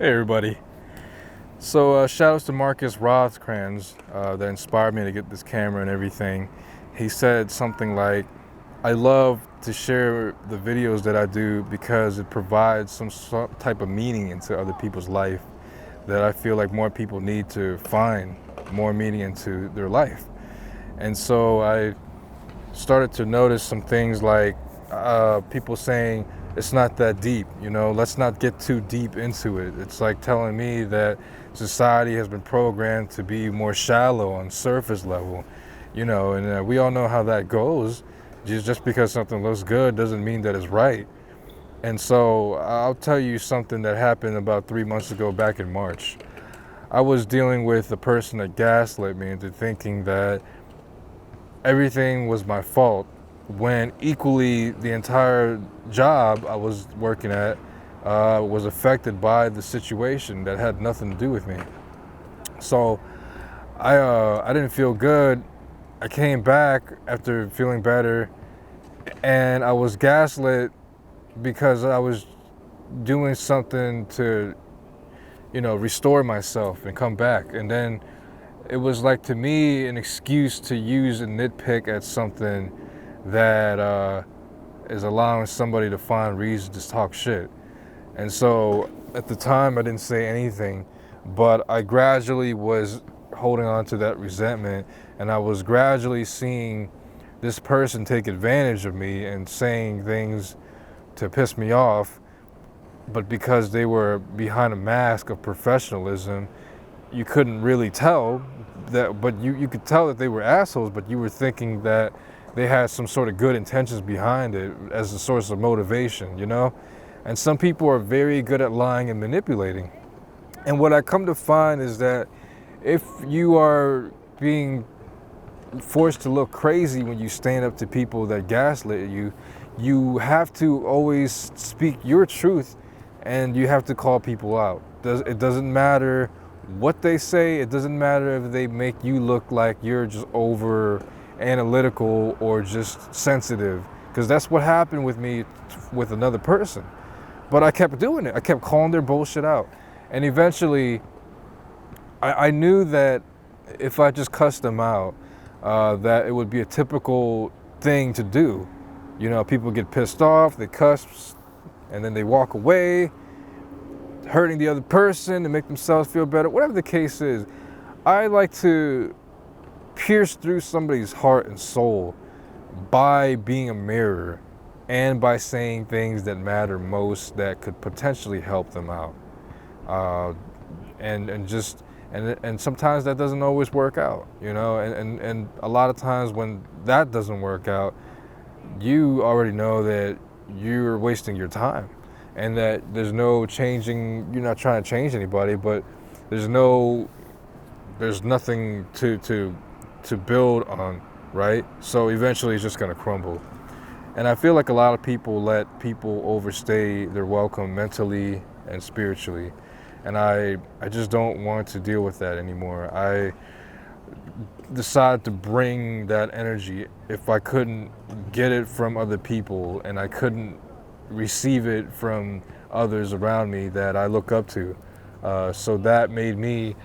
Hey everybody. So shout outs to Marcus Rothkrans that inspired me to get this camera and everything. He said something like, I love to share the videos that I do because it provides some type of meaning into other people's life that I feel like more people need to find more meaning into their life. And so I started to notice some things like people saying it's not that deep, let's not get too deep into it. It's like telling me that society has been programmed to be more shallow on surface level, and we all know how that goes. Just because something looks good doesn't mean that it's right. And so I'll tell you something that happened about 3 months ago back in March. I was dealing with a person that gaslit me into thinking that everything was my fault when equally the entire job I was working at was affected by the situation that had nothing to do with me. So I didn't feel good. I came back after feeling better, and I was gaslit because I was doing something to, restore myself and come back. And then it was like, to me, an excuse to use a nitpick at something that is allowing somebody to find reason to talk shit. And so at the time I didn't say anything, but I gradually was holding on to that resentment, and I was gradually seeing this person take advantage of me and saying things to piss me off. But because they were behind a mask of professionalism, you couldn't really tell that, but you could tell that they were assholes, but you were thinking that they had some sort of good intentions behind it as a source of motivation. And some people are very good at lying and manipulating. And what I come to find is that if you are being forced to look crazy when you stand up to people that gaslit you, you have to always speak your truth, and you have to call people out. It doesn't matter what they say. It doesn't matter if they make you look like you're just over analytical or just sensitive, because that's what happened with me with another person. But I kept doing it. I kept calling their bullshit out. And eventually, I knew that if I just cussed them out, that it would be a typical thing to do. People get pissed off, they cuss, and then they walk away, hurting the other person to make themselves feel better. Whatever the case is, I like to pierce through somebody's heart and soul by being a mirror and by saying things that matter most that could potentially help them out. And sometimes that doesn't always work out, and a lot of times when that doesn't work out, you already know that you're wasting your time, and that there's no changing. You're not trying to change anybody, but there's nothing to build on, right? So eventually it's just going to crumble. And I feel like a lot of people let people overstay their welcome mentally and spiritually. And I just don't want to deal with that anymore. I decided to bring that energy. If I couldn't get it from other people and I couldn't receive it from others around me that I look up to, so that made me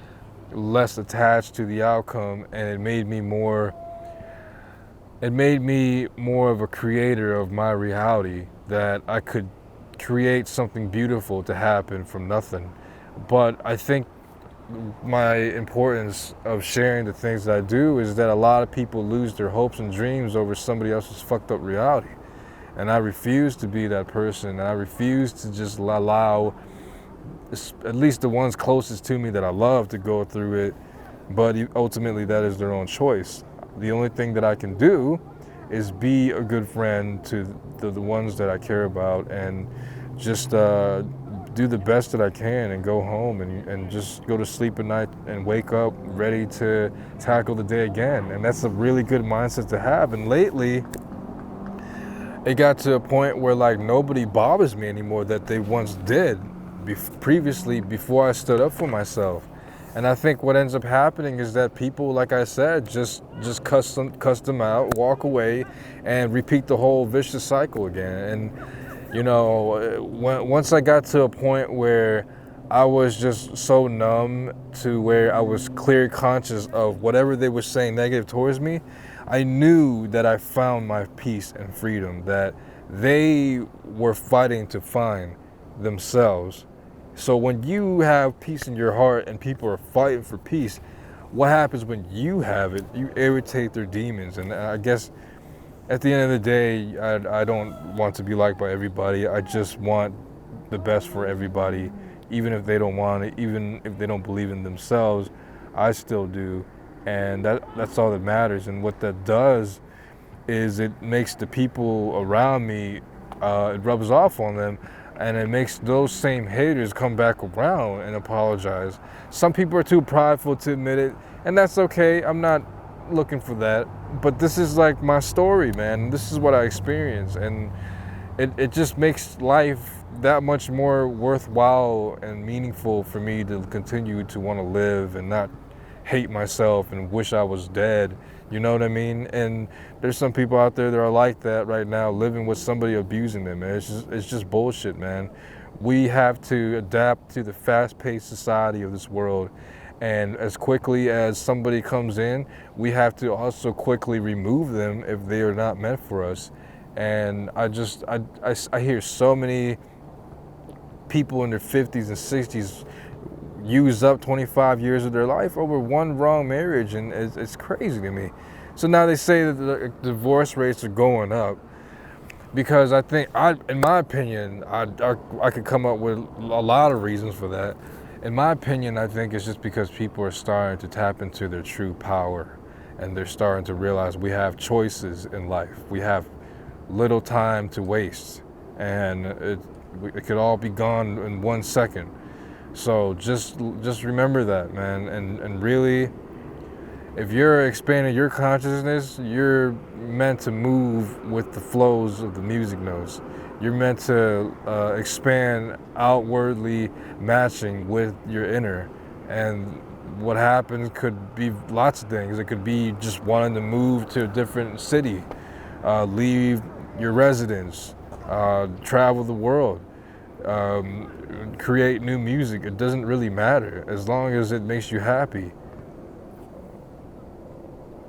less attached to the outcome, and it made me more of a creator of my reality, that I could create something beautiful to happen from nothing. But I think my importance of sharing the things that I do is that a lot of people lose their hopes and dreams over somebody else's fucked up reality. And I refuse to be that person, and I refuse to just allow at least the ones closest to me that I love to go through it, but ultimately that is their own choice. The only thing that I can do is be a good friend to the ones that I care about, and just do the best that I can and go home and just go to sleep at night and wake up ready to tackle the day again. And that's a really good mindset to have. And lately, it got to a point where like nobody bothers me anymore that they once did previously, before I stood up for myself. And I think what ends up happening is that people, like I said, just cuss them out, walk away, and repeat the whole vicious cycle again. And once I got to a point where I was just so numb to where I was clear conscious of whatever they were saying negative towards me. I knew that I found my peace and freedom, that they were fighting to find themselves. So when you have peace in your heart and people are fighting for peace, what happens when you have it? You irritate their demons. And I guess at the end of the day, I don't want to be liked by everybody. I just want the best for everybody, even if they don't want it, even if they don't believe in themselves. I still do, and that's all that matters. And what that does is it makes the people around me, it rubs off on them, and it makes those same haters come back around and apologize. Some people are too prideful to admit it, and that's okay. I'm not looking for that, but this is like my story, man. This is what I experienced, and it just makes life that much more worthwhile and meaningful for me to continue to want to live and not hate myself and wish I was dead. You know what I mean? And there's some people out there that are like that right now, living with somebody abusing them, man. It's just bullshit, man. We have to adapt to the fast-paced society of this world. And as quickly as somebody comes in, we have to also quickly remove them if they are not meant for us. And I hear so many people in their 50s and 60s use up 25 years of their life over one wrong marriage, and it's crazy to me. So now they say that the divorce rates are going up because I think, in my opinion, I could come up with a lot of reasons for that. In my opinion, I think it's just because people are starting to tap into their true power, and they're starting to realize we have choices in life. We have little time to waste, and it could all be gone in 1 second. So just remember that, man, and really, if you're expanding your consciousness, you're meant to move with the flows of the music notes. You're meant to expand outwardly, matching with your inner. And what happens could be lots of things. It could be just wanting to move to a different city, leave your residence, travel the world, create new music. It doesn't really matter as long as it makes you happy.